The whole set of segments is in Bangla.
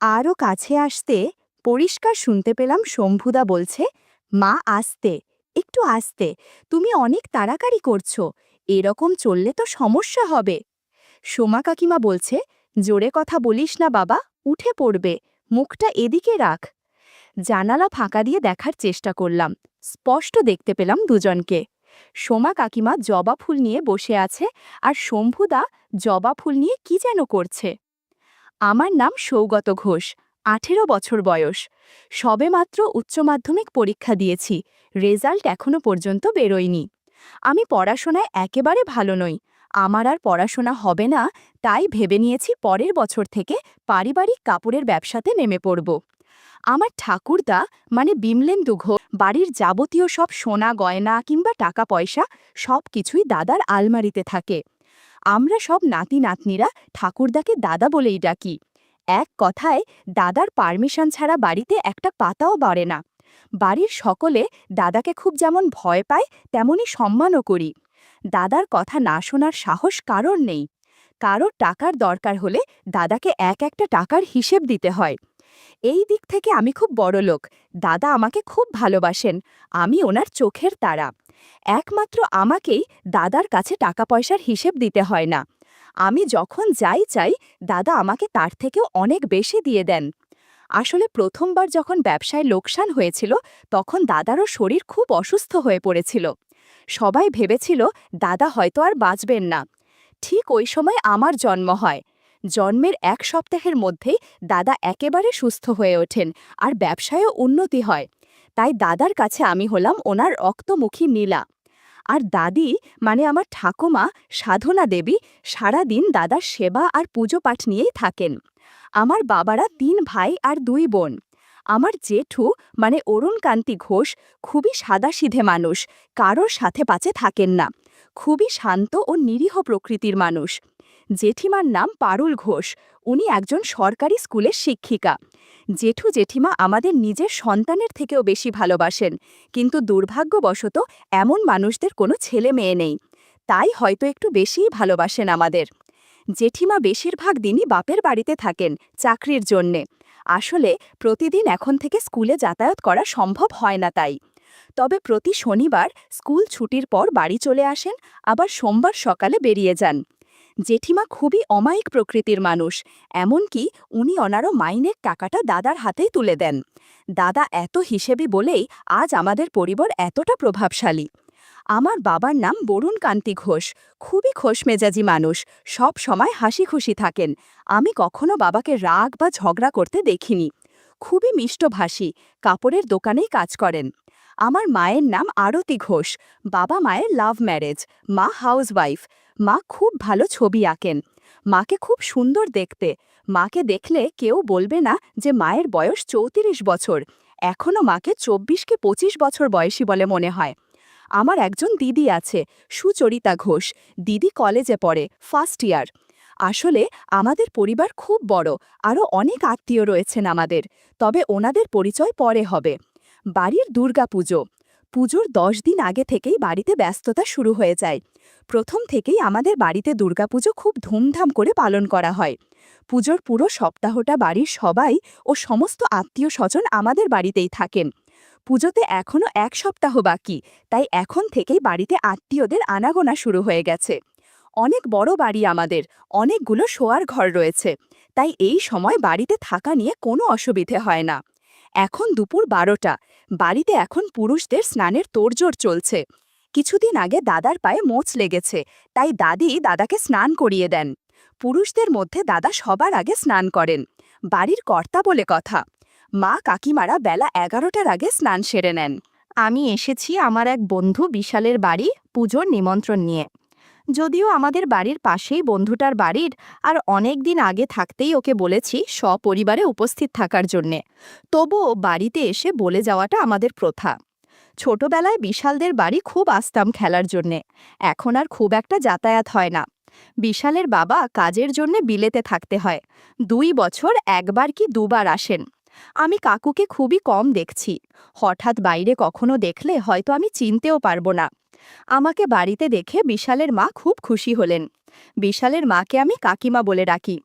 আরও কাছে আসতে পরিষ্কার শুনতে পেলাম শম্ভুদা বলছে, মা আস্তে, একটু আস্তে, তুমি অনেক তাড়াতাড়ি করছো, এরকম চললে তো সমস্যা হবে। সোমা কাকিমা বলছে, জোরে কথা বলিস না বাবা, উঠে পড়বে, মুখটা এদিকে রাখ। জানালা ফাঁকা দিয়ে দেখার চেষ্টা করলাম, স্পষ্ট দেখতে পেলাম দুজনকে। সোমা কাকিমা জবা ফুল নিয়ে বসে আছে, আর শম্ভুদা জবা ফুল নিয়ে কি যেন করছে। আমার নাম সৌগত ঘোষ, 18 বছর বয়স। সবেমাত্র উচ্চ মাধ্যমিক পরীক্ষা দিয়েছি, রেজাল্ট এখনো পর্যন্ত বেরোয়নি। আমি পড়াশোনায় একেবারে ভালো নই, আমার আর পড়াশোনা হবে না, তাই ভেবে নিয়েছি পরের বছর থেকে পারিবারিক কাপড়ের ব্যবসাতে নেমে পড়ব। আমার ঠাকুরদা মানে বিমলেন্দু ঘোষ বাড়ির যাবতীয় সব সোনা গয়না কিংবা টাকা পয়সা সব কিছুই দাদার আলমারিতে থাকে। আমরা সব নাতি নাতনিরা ঠাকুরদাকে দাদা বলেই ডাকি। এক কথায় দাদার পারমিশন ছাড়া বাড়িতে একটা পাতাও বাড়ে না। বাড়ির সকলে দাদাকে খুব যেমন ভয় পায় তেমনি সম্মানও করি। দাদার কথা না শোনার সাহস কারোর নেই। কারোর টাকার দরকার হলে দাদাকে এক একটা টাকার হিসেব দিতে হয়। এই দিক থেকে আমি খুব বড়লোক, দাদা আমাকে খুব ভালোবাসেন, আমি ওনার চোখের তারা। একমাত্র আমাকেই দাদার কাছে টাকা পয়সার হিসেব দিতে হয় না। আমি যখন যাই চাই দাদা আমাকে তার থেকেও অনেক বেশি দিয়ে দেন। আসলে প্রথমবার যখন ব্যবসায় লোকসান হয়েছিল তখন দাদারও শরীর খুব অসুস্থ হয়ে পড়েছিল। সবাই ভেবেছিল দাদা হয়তো আর বাঁচবেন না। ঠিক ওই সময় আমার জন্ম হয়। জন্মের 1 সপ্তাহের মধ্যেই দাদা একেবারে সুস্থ হয়ে ওঠেন, আর ব্যবসায়ও উন্নতি হয়। তাই দাদার কাছে আমি হলাম ওনার রক্তমুখী নীলা। আর দাদি মানে আমার ঠাকুমা সাধনা দেবী সারা দিন দাদার সেবা আর পুজো পাঠ নিয়েই থাকেন। আমার বাবারা 3 ভাই আর 2 বোন। আমার জেঠু মানে অরুণকান্তি ঘোষ খুবই সাদাসিধে মানুষ, কারোর সাথে পাচে থাকেন না, খুবই শান্ত ও নিরীহ প্রকৃতির মানুষ। জেঠিমার নাম পারুল ঘোষ, উনি একজন সরকারি স্কুলের শিক্ষিকা। জেঠু জেঠিমা আমাদের নিজের সন্তানের থেকেও বেশি ভালোবাসেন, কিন্তু দুর্ভাগ্যবশত এমন মানুষদের কোনো ছেলে মেয়ে নেই, তাই হয়তো একটু বেশিই ভালোবাসেন আমাদের। জেঠিমা বেশিরভাগ দিনই বাপের বাড়িতে থাকেন চাকরির জন্যে। আসলে প্রতিদিন এখন থেকে স্কুলে যাতায়াত করা সম্ভব হয় না তাই। তবে প্রতি শনিবার স্কুল ছুটির পর বাড়ি চলে আসেন, আবার সোমবার সকালে বেরিয়ে যান। জেঠিমা খুবই অমায়িক প্রকৃতির মানুষ, এমনকি উনি ওনারও মাইনের টাকাটা দাদার হাতেই তুলে দেন। দাদা এত হিসেবে বলেই আজ আমাদের পরিবার এতটা প্রভাবশালী। আমার বাবার নাম বরুণ কান্তি ঘোষ, খুবই খোশমেজাজি মানুষ, সব সময় হাসি খুশি থাকেন। আমি কখনো বাবাকে রাগ বা ঝগড়া করতে দেখিনি। খুবই মিষ্টভাষী, কাপড়ের দোকানেই কাজ করেন। আমার মায়ের নাম আরতি ঘোষ, বাবা মায়ের লাভ ম্যারেজ, মা হাউসওয়াইফ। মা খুব ভালো ছবি আঁকেন। মাকে খুব সুন্দর দেখতে, মাকে দেখলে কেউ বলবে না যে মায়ের বয়স 34 বছর, এখনও মাকে 24 কি 25 বছর বয়সী বলে মনে হয়। আমার একজন দিদি আছে, সুচরিতা ঘোষ, দিদি কলেজে পড়ে, ফার্স্ট ইয়ার। আসলে আমাদের পরিবার খুব বড়, আরও অনেক আত্মীয় রয়েছেন আমাদের, তবে ওনাদের পরিচয় পরে হবে। বাড়ির দুর্গাপুজো, পুজোর 10 দিন আগে থেকেই বাড়িতে ব্যস্ততা শুরু হয়ে যায়। প্রথম থেকেই আমাদের বাড়িতে দুর্গাপুজো খুব ধুমধাম করে পালন করা হয়। পুজোর পুরো সপ্তাহটা বাড়ির সবাই ও সমস্ত আত্মীয় স্বজন আমাদের বাড়িতেই থাকেন। পুজোতে এখনও 1 সপ্তাহ বাকি, তাই এখন থেকেই বাড়িতে আত্মীয়দের আনাগোনা শুরু হয়ে গেছে। অনেক বড় বাড়ি আমাদের, অনেকগুলো শোয়ার ঘর রয়েছে, তাই এই সময় বাড়িতে থাকা নিয়ে কোনো অসুবিধে হয় না। এখন দুপুর 12টা, বাড়িতে এখন পুরুষদের স্নানের তোড়জোড় চলছে। কিছুদিন আগে দাদার পায়ে মোচ লেগেছে, তাই দাদি দাদাকে স্নান করিয়ে দেন। পুরুষদের মধ্যে দাদা সবার আগে স্নান করেন, বাড়ির কর্তা বলে কথা। মা কাকিমারা বেলা 11টার আগে স্নান সেরে নেন। আমি এসেছি আমার এক বন্ধু বিশালের বাড়ি পুজোর নিমন্ত্রণ নিয়ে। যদিও আমাদের বাড়ির পাশেই বন্ধুটার বাড়ির, আর অনেক দিন আগে থাকতেই ওকে বলেছি সপরিবারে উপস্থিত থাকার জন্যে, তবুও বাড়িতে এসে বলে যাওয়াটা আমাদের প্রথা। ছোটবেলায় বিশালদের বাড়ি খুব আসতাম খেলার জন্যে, এখন আর খুব একটা যাতায়াত হয় না। বিশালের বাবা কাজের জন্যে বিলেতে থাকতে হয়, 2 বছর একবার কি দুবার আসেন। আমি কাকুকে খুবই কম দেখছি, হঠাৎ বাইরে কখনো দেখলে হয়তো আমি চিনতেও পারবো না। আমাকে বাড়িতে দেখে বিশালের মা খুব খুশি হলেন। বিশালের মাকে আমি কাকিমা বলে ডাকি।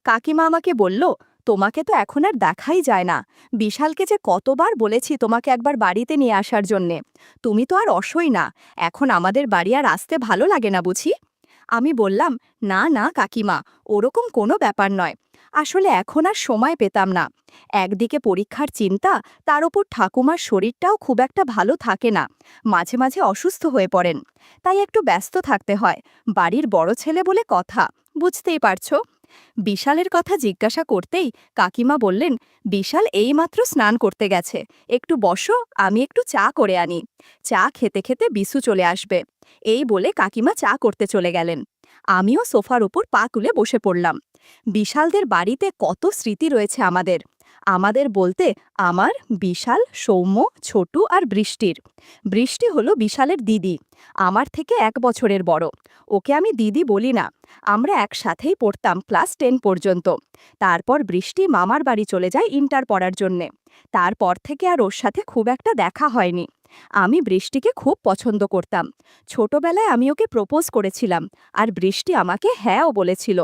কাকিমা আমাকে বলল, তোমাকে তো এখন আর দেখাই যায় না। বিশালকে যে কতবার বলেছি তোমাকে একবার বাড়িতে নিয়ে আসার জন্যে। তুমি তো আর অসই না। এখন আমাদের বাড়ি আর আসতে ভালো লাগে না বুঝি? আমি বললাম, না না কাকিমা, ওরকম কোনো ব্যাপার নয়। আসলে এখন আর সময় পেতাম না। একদিকে পরীক্ষার চিন্তা, তার ওপর ঠাকুমার শরীরটাও খুব একটা ভালো থাকে না। মাঝে মাঝে অসুস্থ হয়ে পড়েন। তাই একটু ব্যস্ত থাকতে হয়। বাড়ির বড় ছেলে বলে কথা, বুঝতেই পারছো। বিশালের কথা জিজ্ঞাসা করতেই কাকিমা বললেন, বিশাল এইমাত্র স্নান করতে গেছে। একটু বসো, আমি একটু চা করে আনি। চা খেতে খেতে বিশু চলে আসবে। এই বলে কাকিমা চা করতে চলে গেলেন। আমিও সোফার উপর পা তুলে বসে পড়লাম। বিশালদের বাড়িতে কত স্মৃতি রয়েছে আমাদের। আমাদের বলতে আমার, বিশাল, সৌম্য, ছোটু আর বৃষ্টির। বৃষ্টি হলো বিশালের দিদি। আমার থেকে 1 বছরের বড়। ওকে আমি দিদি বলি না। আমরা একসাথেই পড়তাম ক্লাস 10 পর্যন্ত। তারপর বৃষ্টি মামার বাড়ি চলে যায় ইন্টার পড়ার জন্যে। তারপর থেকে আর ওর সাথে খুব একটা দেখা হয়নি। আমি বৃষ্টিকে খুব পছন্দ করতাম। ছোটবেলায় আমি ওকে প্রপোজ করেছিলাম, আর বৃষ্টি আমাকে হ্যাঁও বলেছিল।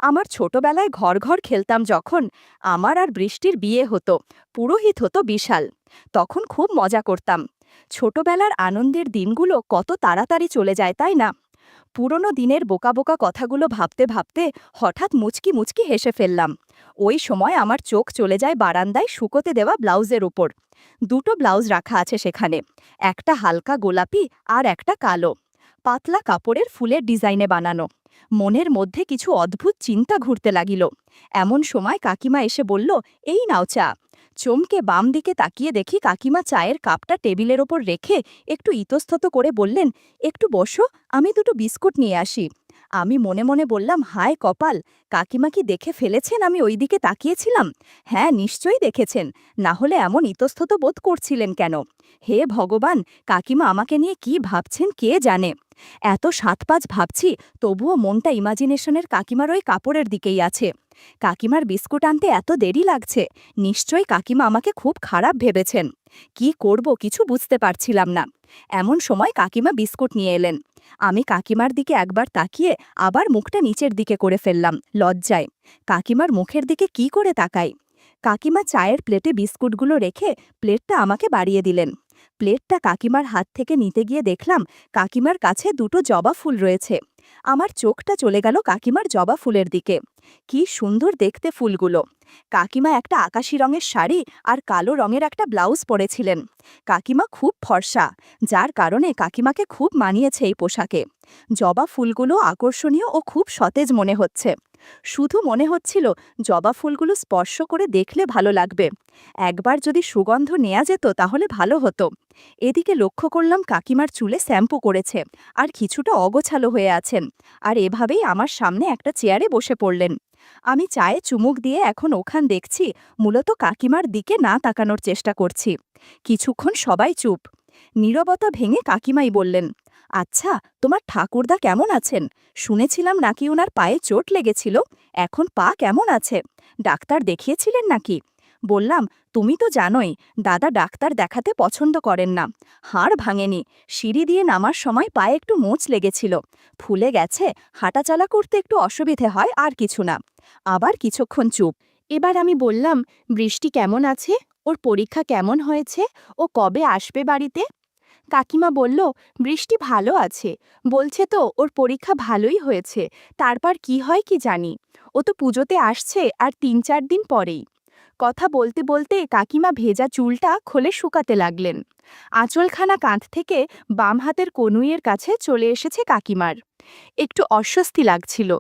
আমার ছোটবেলায় ঘর ঘর খেলতাম যখন, আমার আর বৃষ্টির বিয়ে হতো। পুরোহিত হতো বিশাল। তখন খুব মজা করতাম। ছোটবেলার আনন্দের দিনগুলো কত তাড়াতাড়ি চলে যায়, তাই না? পুরনো দিনের বোকা বোকা কথাগুলো ভাবতে ভাবতে হঠাৎ মুচকি মুচকি হেসে ফেললাম। ওই সময় আমার চোখ চলে যায় বারান্দায় শুকোতে দেওয়া ব্লাউজের উপর। দুটো ব্লাউজ রাখা আছে সেখানে, একটা হালকা গোলাপি আর একটা কালো, পাতলা কাপড়ের ফুলের ডিজাইনে বানানো। মনের মধ্যে কিছু অদ্ভুত চিন্তা ঘুরতে লাগিল। এমন সময় কাকিমা এসে বলল, এই নাও চা। চমকে বাম দিকে তাকিয়ে দেখি কাকিমা চায়ের কাপটা টেবিলের ওপর রেখে একটু ইতস্তত করে বললেন, একটু বসো, আমি দুটো বিস্কুট নিয়ে আসি। আমি মনে মনে বললাম, হায় কপাল, কাকিমা কি দেখে ফেলেছেন আমি ওই দিকে তাকিয়েছিলাম? হ্যাঁ, নিশ্চয়ই দেখেছেন, না হলে এমন ইতস্তত বোধ করছিলেন কেন? হে ভগবান, কাকিমা আমাকে নিয়ে কি ভাবছেন কে জানে। এত সাতপাঁচ ভাবছি, তবুও মনটা ইমাজিনেশনের কাকিমার ওই কাপড়ের দিকেই আছে। কাকিমার বিস্কুট আনতে এত দেরি লাগছে, নিশ্চয়ই কাকিমা আমাকে খুব খারাপ ভেবেছেন। কি করব কিছু বুঝতে পারছিলাম না। এমন সময় কাকিমা বিস্কুট নিয়ে এলেন। আমি কাকিমার দিকে একবার তাকিয়ে আবার মুখটা নিচের দিকে করে ফেললাম লজ্জায়। কাকিমার মুখের দিকে কি করে তাকাই? কাকিমা চায়ের প্লেটে বিস্কুটগুলো রেখে প্লেটটা আমাকে বাড়িয়ে দিলেন। প্লেটটা কাকিমার হাত থেকে নিতে গিয়ে দেখলাম কাকিমার কাছে দুটো জবা ফুল রয়েছে। আমার চোখটা চলে গেল কাকিমার জবা ফুলের দিকে। কি সুন্দর দেখতে ফুলগুলো। কাকিমা একটা আকাশি রঙের শাড়ি আর কালো রঙের একটা ব্লাউজ পরেছিলেন। কাকিমা খুব ফর্সা, যার কারণে কাকিমাকে খুব মানিয়েছে এই পোশাকে। জবা ফুলগুলো আকর্ষণীয় ও খুব সতেজ মনে হচ্ছে। শুধু মনে হচ্ছিল জবা ফুলগুলো স্পর্শ করে দেখলে ভালো লাগবে। একবার যদি সুগন্ধ নেওয়া যেত তাহলে ভালো হতো। এদিকে লক্ষ্য করলাম কাকিমার চুলে শ্যাম্পু করেছে আর কিছুটা অগোছালো হয়ে আছেন, আর এভাবেই আমার সামনে একটা চেয়ারে বসে পড়লেন। আমি চায়ে চুমুক দিয়ে এখন ওখান দেখছি, মূলত কাকিমার দিকে না তাকানোর চেষ্টা করছি। কিছুক্ষণ সবাই চুপ। নীরবতা ভেঙে কাকিমাই বললেন, আচ্ছা, তোমার ঠাকুরদা কেমন আছেন? শুনেছিলাম নাকি ওনার পায়ে চোট লেগেছিল। এখন পা কেমন আছে? ডাক্তার দেখিয়েছিলেন নাকি? বললাম, তুমি তো জানোই দাদা ডাক্তার দেখাতে পছন্দ করেন না। হাড় ভাঙেনি, সিঁড়ি দিয়ে নামার সময় পায়ে একটু মোচ লেগেছিল, ফুলে গেছে, হাঁটাচলা করতে একটু অসুবিধে হয়, আর কিছু না। আবার কিছুক্ষণ চুপ। এবার আমি বললাম, বৃষ্টি কেমন আছে? ওর পরীক্ষা কেমন হয়েছে? ও কবে আসবে বাড়িতে? কাকিমা বলল, বৃষ্টি ভালো আছে, বলছে তো ওর পরীক্ষা ভালোই হয়েছে। তারপর কি হয় কি জানি। ও তো পুজোতে আসছে আর 3-4 দিন পরেই। কথা বলতে বলতে কাকিমা ভেজা চুলটা খোলে শুকাতে লাগলেন। আঁচলখানা কাঁধ থেকে বাম হাতের কনুইয়ের কাছে চলে এসেছে কাকিমার। একটু অস্বস্তি লাগছিল।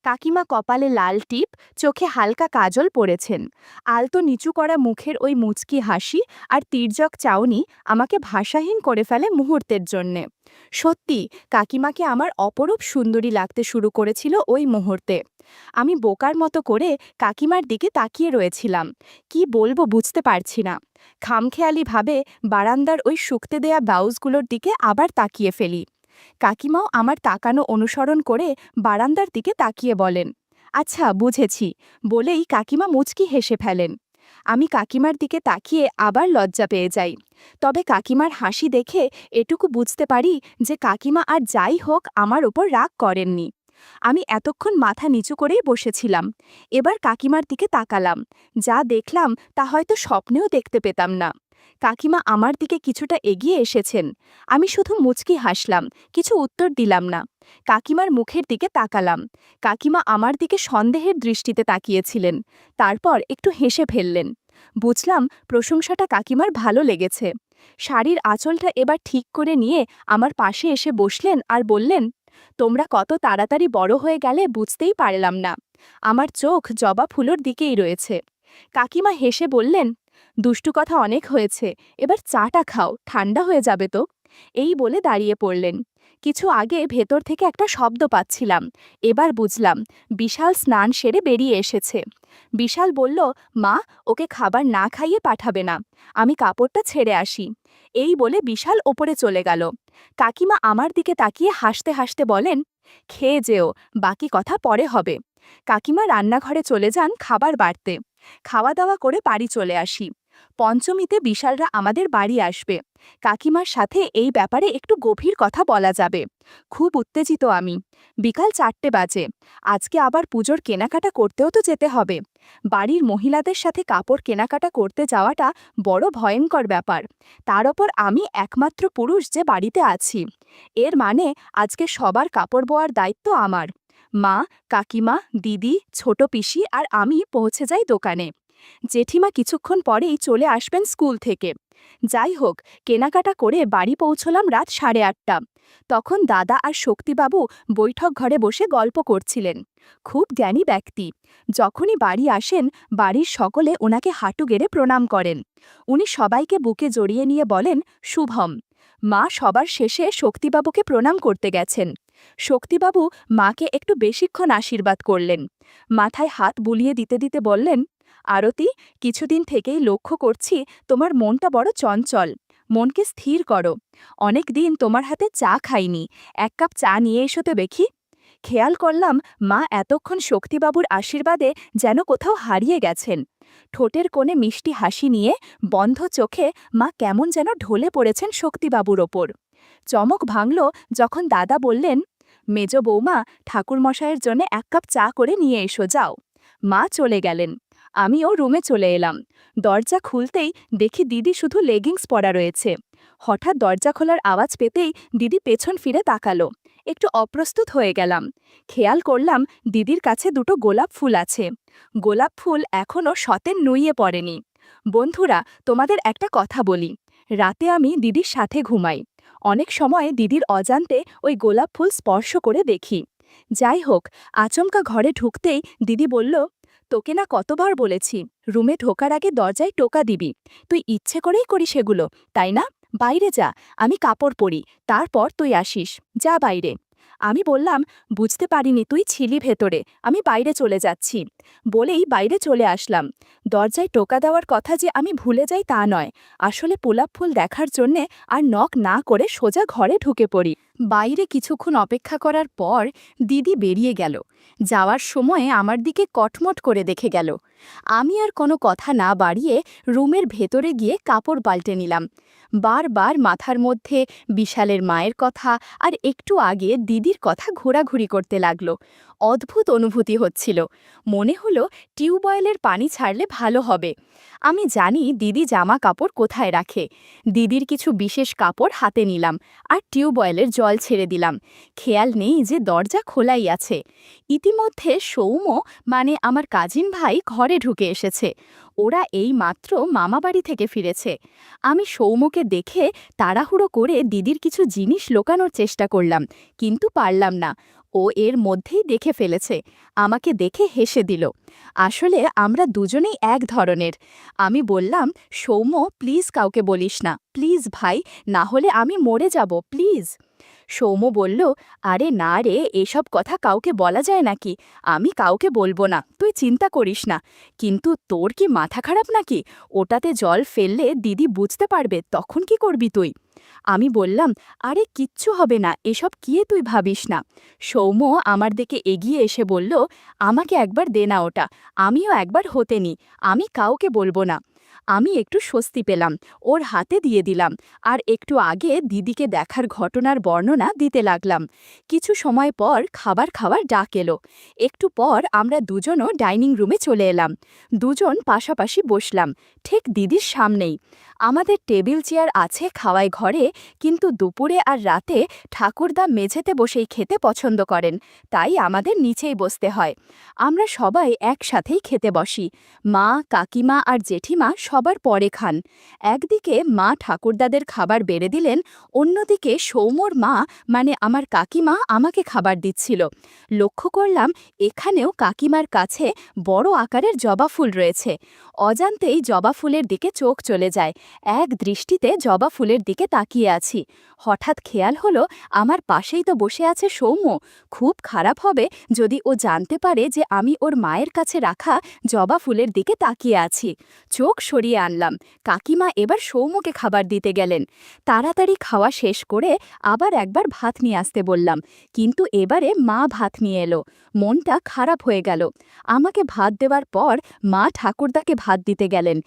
কাকিমা কপালে লাল টিপ, চোখে হালকা কাজল পরেছেন। আলতো নিচু করা মুখের ওই মুচকি হাসি আর তির্যক চাউনি আমাকে ভাষাহীন করে ফেলে মুহূর্তের জন্যে। সত্যি, কাকিমাকে আমার অপরূপ সুন্দরী লাগতে শুরু করেছিল ওই মুহূর্তে। আমি বোকার মতো করে কাকিমার দিকে তাকিয়ে রয়েছিলাম। কি বলবো বুঝতে পারছি না। খামখেয়ালিভাবে বারান্দার ওই শুকতে দেয়া ব্লাউজগুলোর দিকে আবার তাকিয়ে ফেলি। কাকিমাও আমার তাকানো অনুসরণ করে বারান্দার দিকে তাকিয়ে বলেন, আচ্ছা বুঝেছি, বলেই কাকিমা মুচকি হেসে ফেলেন। আমি কাকিমার দিকে তাকিয়ে আবার লজ্জা পেয়ে যাই। তবে কাকিমার হাসি দেখে এটুকু বুঝতে পারি যে কাকিমা আর যাই হোক আমার ওপর রাগ করেননি। আমি এতক্ষণ মাথা নিচু করেই বসেছিলাম। এবার কাকিমার দিকে তাকালাম। যা দেখলাম তা হয়তো স্বপ্নেও দেখতে পেতাম না। কাকিমা আমার দিকে কিছুটা এগিয়ে এসেছেন। আমি শুধু মুচকি হাসলাম, কিছু উত্তর দিলাম না। কাকিমার মুখের দিকে তাকালাম। কাকিমা আমার দিকে সন্দেহের দৃষ্টিতে তাকিয়েছিলেন। তারপর একটু হেসে ফেললেন। বুঝলাম প্রশংসাটা কাকিমার ভালো লেগেছে। শাড়ির আঁচলটা এবার ঠিক করে নিয়ে আমার পাশে এসে বসলেন আর বললেন, তোমরা কত তাড়াতাড়ি বড় হয়ে গেলে বুঝতেই পারলাম না। আমার চোখ জবা ফুলোর দিকেই রয়েছে। কাকিমা হেসে বললেন, দুষ্টু কথা অনেক হয়েছে, এবার চাটা খাও, ঠান্ডা হয়ে যাবে তো। এই বলে দাঁড়িয়ে পড়লেন। কিছু আগে ভেতর থেকে একটা শব্দ পাচ্ছিলাম। এবার বুঝলাম বিশাল স্নান সেরে বেরিয়ে এসেছে। বিশাল বলল, মা, ওকে খাবার না খাইয়ে পাঠাবে না, আমি কাপড়টা ছেড়ে আসি। এই বলে বিশাল ওপরে চলে গেল। কাকিমা আমার দিকে তাকিয়ে হাসতে হাসতে বলেন, খেয়ে যেও, বাকি কথা পরে হবে। কাকিমা রান্নাঘরে চলে যান খাবার বাড়তে। খাওয়া দাওয়া করে বাড়ি চলে আসি। পঞ্চমীতে বিশালরা আমাদের বাড়ি আসবে। কাকিমার সাথে এই ব্যাপারে একটু গভীর কথা বলা যাবে। খুব উত্তেজিত আমি। বিকাল 4টে বাজে। আজকে আবার পুজোর কেনাকাটা করতেও তো যেতে হবে। বাড়ির মহিলাদের সাথে কাপড় কেনাকাটা করতে যাওয়াটা বড় ভয়ঙ্কর ব্যাপার। তার ওপর আমি একমাত্র পুরুষ যে বাড়িতে আছি। এর মানে আজকে সবার কাপড় বোয়ার দায়িত্ব আমার। মা, কাকিমা, দিদি, ছোট পিসি আর আমি পৌঁছে যাই দোকানে। জেঠিমা কিছুক্ষণ পরেই চলে আসবেন স্কুল থেকে। যাই হোক, কেনাকাটা করে বাড়ি পৌঁছলাম রাত 8:30। তখন দাদা আর শক্তিবাবু বৈঠক ঘরে বসে গল্প করছিলেন। খুব জ্ঞানী ব্যক্তি। যখনই বাড়ি আসেন, বাড়ির সকলে ওনাকে হাঁটু গেড়ে প্রণাম করেন। উনি সবাইকে বুকে জড়িয়ে নিয়ে বলেন, শুভম। মা সবার শেষে শক্তিবাবুকে প্রণাম করতে গেছেন। শক্তিবাবু মাকে একটু বেশিক্ষণ আশীর্বাদ করলেন। মাথায় হাত বুলিয়ে দিতে দিতে বললেন, আরতি, কিছুদিন থেকেই লক্ষ্য করছি তোমার মনটা বড় চঞ্চল। মনকে স্থির করো। অনেক দিন তোমার হাতে চা খাইনি, 1 কাপ চা নিয়ে এসো তো দেখি। খেয়াল করলাম মা এতক্ষণ শক্তিবাবুর আশীর্বাদে যেন কোথাও হারিয়ে গেছেন। ঠোঁটের কোণে মিষ্টি হাসি নিয়ে বন্ধ চোখে মা কেমন যেন ঢলে পড়েছেন শক্তিবাবুর ওপর। চমক ভাঙল যখন দাদা বললেন, মেজ বৌমা, ঠাকুরমশায়ের জন্য 1 কাপ চা করে নিয়ে এসো, যাও। মা চলে গেলেন। আমিও রুমে চলে এলাম। দরজা খুলতেই দেখি দিদি শুধু লেগিংস পরা রয়েছে। হঠাৎ দরজা খোলার আওয়াজ পেতেই দিদি পেছন ফিরে তাকালো। একটু অপ্রস্তুত হয়ে গেলাম। খেয়াল করলাম দিদির কাছে দুটো গোলাপ ফুল আছে। গোলাপ ফুল এখনও সতেন নুইয়ে পড়েনি। বন্ধুরা, তোমাদের একটা কথা বলি। রাতে আমি দিদির সাথে ঘুমাই। অনেক সময় দিদির অজান্তে ওই গোলাপ ফুল স্পর্শ করে দেখি। যাই হোক, আচমকা ঘরে ঢুকতেই দিদি বলল, তোকে না কতবার বলেছি রুমে ঢোকার আগে দরজায় টোকা দিবি। তুই ইচ্ছে করেই করিস এগুলো, তাই না? বাইরে যা, আমি কাপড় পরি, তারপর তুই আসিস। যা বাইরে। আমি বললাম, বুঝতে পারিনি তুই ছিলি ভেতরে, আমি বাইরে চলে যাচ্ছি। বলেই বাইরে চলে আসলাম। দরজায় টোকা দেওয়ার কথা যে আমি ভুলে যাই তা নয়, আসলে গোলাপ ফুল দেখার জন্যে আর নক না করে সোজা ঘরে ঢুকে পড়ি। বাইরে কিছুক্ষণ অপেক্ষা করার পর দিদি বেরিয়ে গেল। যাওয়ার সময়ে আমার দিকে কটমট করে দেখে গেল। আমি আর কোনো কথা না বাড়িয়ে রুমের ভেতরে গিয়ে কাপড় পাল্টে নিলাম। বারবার মাথার মধ্যে বিশালের মায়ের কথা আর একটু আগে দিদির কথা ঘোরাঘুরি করতে লাগলো। অদ্ভুত অনুভূতি হচ্ছিল। মনে হলো টিউবওয়েলের পানি ছাড়লে ভালো হবে। আমি জানি দিদি জামা কাপড় কোথায় রাখে। দিদির কিছু বিশেষ কাপড় হাতে নিলাম আর টিউবওয়েলের জল ছেড়ে দিলাম। খেয়াল নেই যে দরজা খোলাই আছে। ইতিমধ্যে সৌম্য, মানে আমার কাজিন ভাই, ঘরে ঢুকে এসেছে। ওরা এই মাত্র মামাবাড়ি থেকে ফিরেছে। আমি সৌম্যকে দেখে তাড়াহুড়ো করে দিদির কিছু জিনিস লুকানোর চেষ্টা করলাম, কিন্তু পারলাম না। ও এর মধ্যেই দেখে ফেলেছে। আমাকে দেখে হেসে দিল। আসলে আমরা দুজনেই এক ধরনের। আমি বললাম, সৌম্য, প্লিজ কাউকে বলিস না, প্লিজ ভাই, না হলে আমি মরে যাব, প্লিজ। সৌম্য বলল, আরে না রে, এসব কথা কাউকে বলা যায় নাকি? আমি কাউকে বলবো না, তুই চিন্তা করিস না। কিন্তু তোর কি মাথা খারাপ নাকি? ওটাতে জল ফেললে দিদি বুঝতে পারবে, তখন কি করবি তুই? আমি বললাম, আরে কিচ্ছু হবে না, এসব কি তুই ভাবিস না। সৌম্য আমার দিকে এগিয়ে এসে বলল, আমাকে একবার দে না ওটা, আমিও একবার হতে নি, আমি কাউকে বলবো না। আমি একটু স্বস্তি পেলাম, ওর হাতে দিয়ে দিলাম, আর একটু আগে দিদিকে দেখার ঘটনার বর্ণনা দিতে লাগলাম। কিছু সময় পর খাবার খাওয়ার ডাক এলো। একটু পর আমরা দুজনও ডাইনিং রুমে চলে এলাম। দুজন পাশাপাশি বসলাম, ঠিক দিদির সামনেই। আমাদের টেবিল চেয়ার আছে খাওয়াই ঘরে, কিন্তু দুপুরে আর রাতে ঠাকুরদা মেঝেতে বসেই খেতে পছন্দ করেন, তাই আমাদের নিচেই বসতে হয়। আমরা সবাই একসাথেই খেতে বসি। মা, কাকিমা আর জেঠিমা সবার পরে খান। একদিকে মা ঠাকুরদাদের খাবার বেড়ে দিলেন, অন্যদিকে সৌম্যর মা মানে আমার কাকিমা আমাকে খাবার দিচ্ছিল। লক্ষ্য করলাম এখানেও কাকিমার কাছে বড় আকারের জবা ফুল রয়েছে। অজান্তেই জবা ফুলের দিকে চোখ চলে যায়। এক দৃষ্টিতে জবা ফুলের দিকে তাকিয়ে আছি। হঠাৎ খেয়াল হলো আমার পাশেই তো বসে আছে সৌম্য। খুব খারাপ হবে যদি ও জানতে পারে যে আমি ওর মায়ের কাছে রাখা জবা ফুলের দিকে তাকিয়ে আছি। চোখ সরিয়ে আনলাম। কাকিমা এবার সৌম্যকে খাবার দিতে গেলেন। তাড়াতাড়ি খাওয়া শেষ করে আবার একবার ভাত নিয়ে আসতে বললাম, কিন্তু এবারে মা ভাত নিয়ে এলো। মনটা খারাপ হয়ে গেল। আমাকে ভাত দেওয়ার পর মা ঠাকুরদাকে ভাত দিতে গেলেন।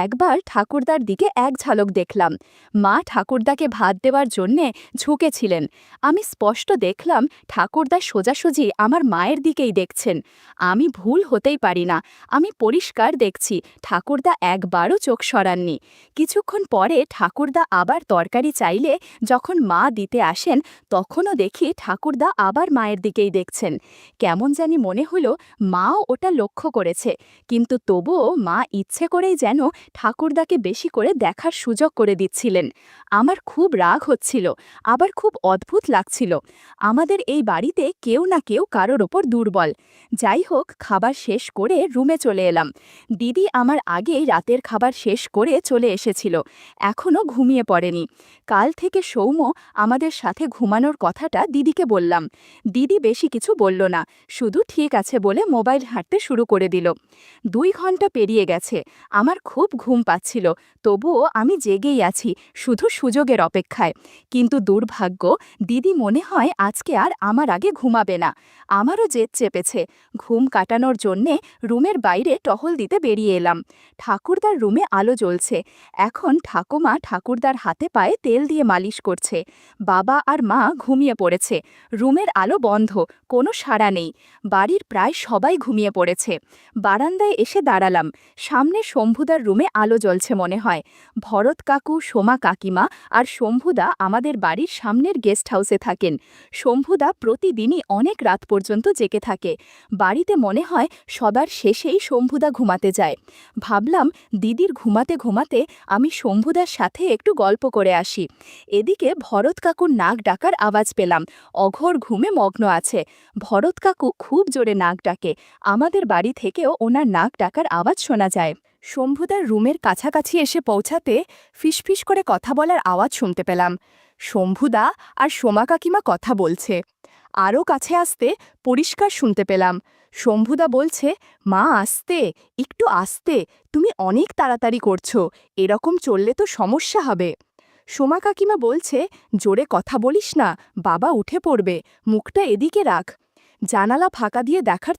একবার ঠাকুরদার দিকে এক ঝলক দেখলাম। মা ঠাকুরদাকে ভাত দেওয়ার জন্যে ঝুঁকেছিলেন। আমি স্পষ্ট দেখলাম ঠাকুরদা সোজাসুজি আমার মায়ের দিকেই দেখছেন। আমি ভুল হতেই পারি না, আমি পরিষ্কার দেখছি ঠাকুরদা একবারও চোখ সরাননি। কিছুক্ষণ পরে ঠাকুরদা আবার তরকারি চাইলে যখন মা দিতে আসেন, তখনও দেখি ঠাকুরদা আবার মায়ের দিকেই দেখছেন। কেমন জানি মনে হলো মাও ওটা লক্ষ্য করেছে, কিন্তু তবুও মা ইচ্ছে করেই যেন ঠাকুরদাকে বেশি করে দেখার সুযোগ করে দিচ্ছিলেন। আমার খুব রাগ হচ্ছিল, আবার খুব অদ্ভুত লাগছিল। আমাদের এই বাড়িতে কেউ না কেউ কারোর ওপর দুর্বল। যাই হোক, খাবার শেষ করে রুমে চলে এলাম। দিদি আমার আগেই রাতের খাবার শেষ করে চলে এসেছিল, এখনও ঘুমিয়ে পড়েনি। কাল থেকে সৌম্য আমাদের সাথে ঘুমানোর কথাটা দিদিকে বললাম। দিদি বেশি কিছু বলল না, শুধু ঠিক আছে বলে মোবাইল ঘাঁটতে শুরু করে দিল। 2 ঘন্টা পেরিয়ে গেছে। আমার খুব ঘুম পাচ্ছিল, তবুও আমি জেগেই আছি, শুধু সুযোগের অপেক্ষায়। কিন্তু দুর্ভাগ্য, দিদি মনে হয় আজকে আর আমার আগে ঘুমাবে না। আমারও জেদ চেপেছে। ঘুম কাটানোর জন্যে রুমের বাইরে টহল দিতে বেরিয়ে এলাম। ঠাকুরদার রুমে আলো জ্বলছে। এখন ঠাকুমা ঠাকুরদার হাতে পায়ে তেল দিয়ে মালিশ করছে। বাবা আর মা ঘুমিয়ে পড়েছে। রুমের আলো বন্ধ, কোনো সাড়া নেই। বাড়ির প্রায় সবাই ঘুমিয়ে পড়েছে। বারান্দায় এসে দাঁড়ালাম। সামনে শম্ভুদার রুমে আলো জ্বলছে মনে হয়। ভরত কাকু, সোমা কাকিমা আর শম্ভুদা আমাদের বাড়ির সামনের গেস্ট হাউসে থাকেন। শম্ভুদা প্রতিদিনই অনেক রাত পর্যন্ত জেগে থাকে। বাড়িতে মনে হয় সবার শেষেই শম্ভুদা ঘুমাতে যায়। ভাবলাম দিদির ঘুমাতে ঘুমাতে আমি শম্ভুদার সাথে একটু গল্প করে আসি। এদিকে ভরত কাকুর নাক ডাকার আওয়াজ পেলাম। অঘোর ঘুমে মগ্ন আছে। ভরত কাকু খুব জোরে নাক ডাকে। আমাদের বাড়ি থেকেও ওনার নাক ডাকার আওয়াজ শোনা যায়। শম্ভুদার রুমের কাছাকাছি এসে পৌঁছাতে ফিসফিস করে কথা বলার আওয়াজ শুনতে পেলাম। শম্ভুদা আর সোমা কাকিমা কথা বলছে। আরও কাছে আসতে পরিষ্কার শুনতে পেলাম। শম্ভুদা বলছে, মা আস্তে, একটু আস্তে, তুমি অনেক তাড়াতাড়ি করছো, এরকম চললে তো সমস্যা হবে। সোমা কাকিমা বলছে, জোরে কথা বলিস না, বাবা উঠে পড়বে, মুখটা এদিকে রাখ। জানালা ফাঁকা দিয়ে দেখার